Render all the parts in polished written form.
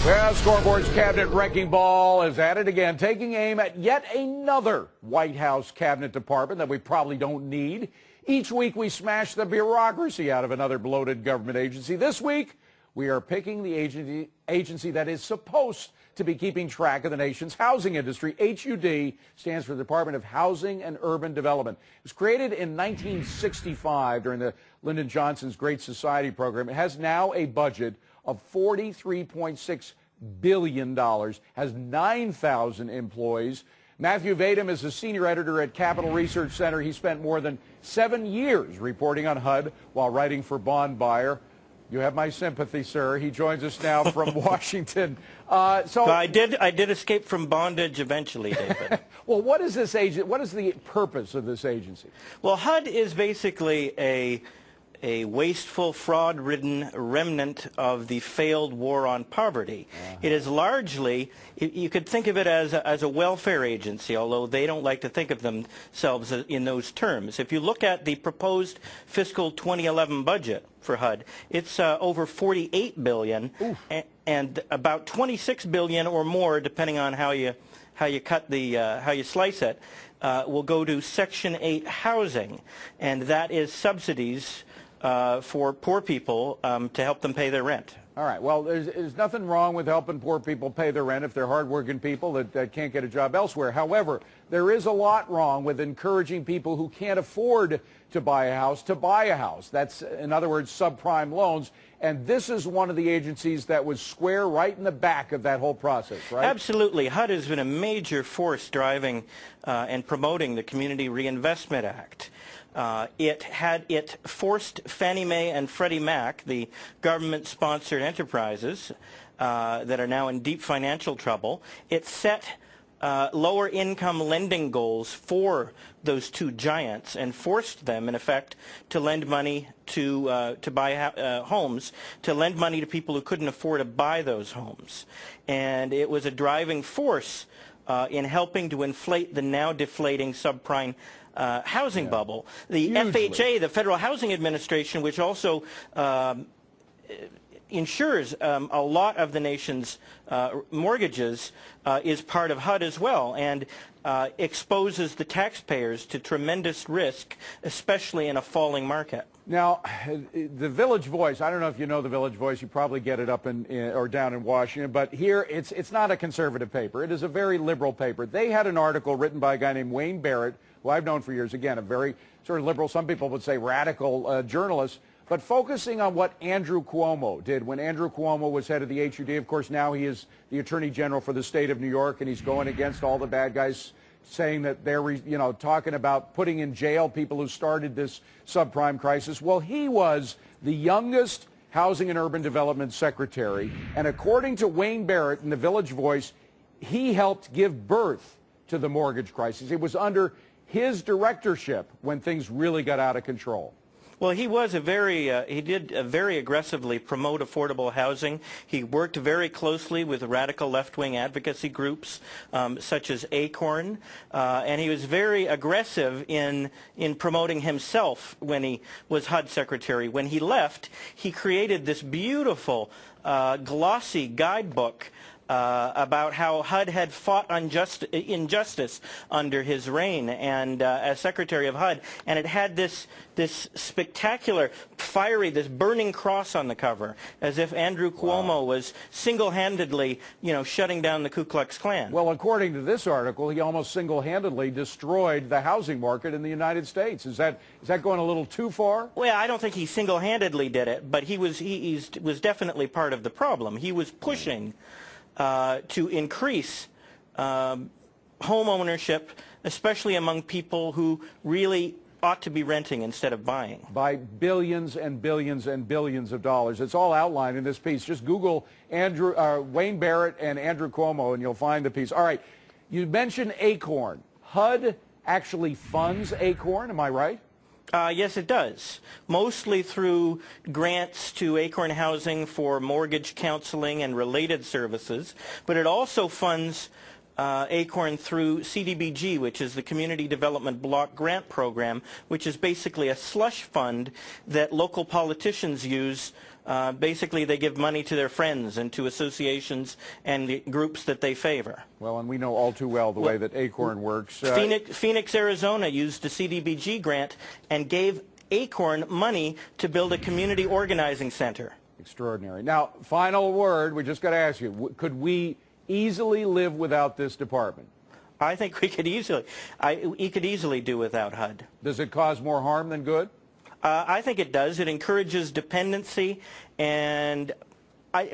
Well, Scoreboard's cabinet wrecking ball is at it again, taking aim at yet another White House cabinet department that we probably don't need. Each week we smash the bureaucracy out of another bloated government agency. This week we are picking the agency that is supposed to be keeping track of the nation's housing industry. HUD stands for the Department of Housing and Urban Development. It was created in 1965 during the Lyndon Johnson's Great Society program. It has now a budget of $43.6 billion, has 9,000 employees. Matthew Vadum is a senior editor at Capital Research Center. He spent more than 7 years reporting on HUD while writing for Bond Buyer. You have my sympathy, sir. He joins us now from Washington. So I did escape from bondage eventually, David. Well, what is this what is the purpose of this agency? Well, HUD is basically a wasteful, fraud-ridden remnant of the failed war on poverty. It is largely, you could think of it as a welfare agency, although they don't like to think of themselves in those terms. If you look at the proposed fiscal 2011 budget for HUD, it's over $48 billion, and about $26 billion or more, depending on how you cut the how you slice it, will go to Section 8 housing, and that is subsidies for poor people to help them pay their rent. All right. Well, there's nothing wrong with helping poor people pay their rent if they're hardworking people that can't get a job elsewhere. However, there is a lot wrong with encouraging people who can't afford to buy a house to buy a house. That's, in other words, subprime loans. And this is one of the agencies that was square right in the back of that whole process, right? Absolutely. HUD has been a major force driving and promoting the Community Reinvestment Act. It forced Fannie Mae and Freddie Mac, the government-sponsored enterprises that are now in deep financial trouble. It set lower income lending goals for those two giants and forced them, in effect, to lend money to buy homes, to lend money to people who couldn't afford to buy those homes. And it was a driving force in helping to inflate the now deflating subprime housing bubble. The FHA, the Federal Housing Administration, which also insures a lot of the nation's mortgages, is part of HUD as well, and exposes the taxpayers to tremendous risk, especially in a falling market. Now, the Village Voice, I don't know if you know the Village Voice, you probably get it up or down in Washington, but here it's not a conservative paper. It is a very liberal paper. They had an article written by a guy named Wayne Barrett, who I've known for years, again, a very sort of liberal, some people would say radical journalist, but focusing on what Andrew Cuomo did when Andrew Cuomo was head of the HUD. Of course, now he is the Attorney General for the state of New York, and he's going against all the bad guys, saying that they're, talking about putting in jail people who started this subprime crisis. Well, he was the youngest Housing and Urban Development Secretary, and according to Wayne Barrett in the Village Voice, he helped give birth to the mortgage crisis. It was under his directorship when things really got out of control. Well, he was he did very aggressively promote affordable housing. He worked very closely with radical left-wing advocacy groups such as ACORN, and he was very aggressive in promoting himself when he was HUD secretary. When he left, he created this beautiful, glossy guidebook about how HUD had fought injustice under his reign and as Secretary of HUD, and it had this spectacular, fiery, this burning cross on the cover, as if Andrew Cuomo was single-handedly, shutting down the Ku Klux Klan. Well, according to this article, he almost single-handedly destroyed the housing market in the United States. Is that going a little too far? Well, I don't think he single-handedly did it, but he was definitely part of the problem. He was pushing to increase home ownership, especially among people who really ought to be renting instead of buying. By billions and billions and billions of dollars. It's all outlined in this piece. Just Google Wayne Barrett and Andrew Cuomo and you'll find the piece. All right, you mentioned ACORN. HUD actually funds ACORN, am I right? Yes, it does, mostly through grants to ACORN Housing for mortgage counseling and related services, but it also funds ACORN through CDBG, which is the Community Development Block Grant Program, which is basically a slush fund that local politicians use Basically, they give money to their friends and to associations and the groups that they favor. Well, and we know all too well the way that ACORN works. Phoenix, Arizona used a CDBG grant and gave ACORN money to build a community organizing center. Extraordinary. Now, final word, we just got to ask you, could we easily live without this department? I think we could easily do without HUD. Does it cause more harm than good? I think it does. It encourages dependency, and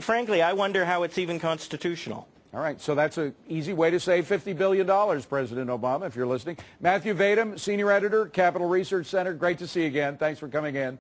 frankly, I wonder how it's even constitutional. All right, so that's an easy way to save $50 billion, President Obama, if you're listening. Matthew Vadum, Senior Editor, Capital Research Center. Great to see you again. Thanks for coming in.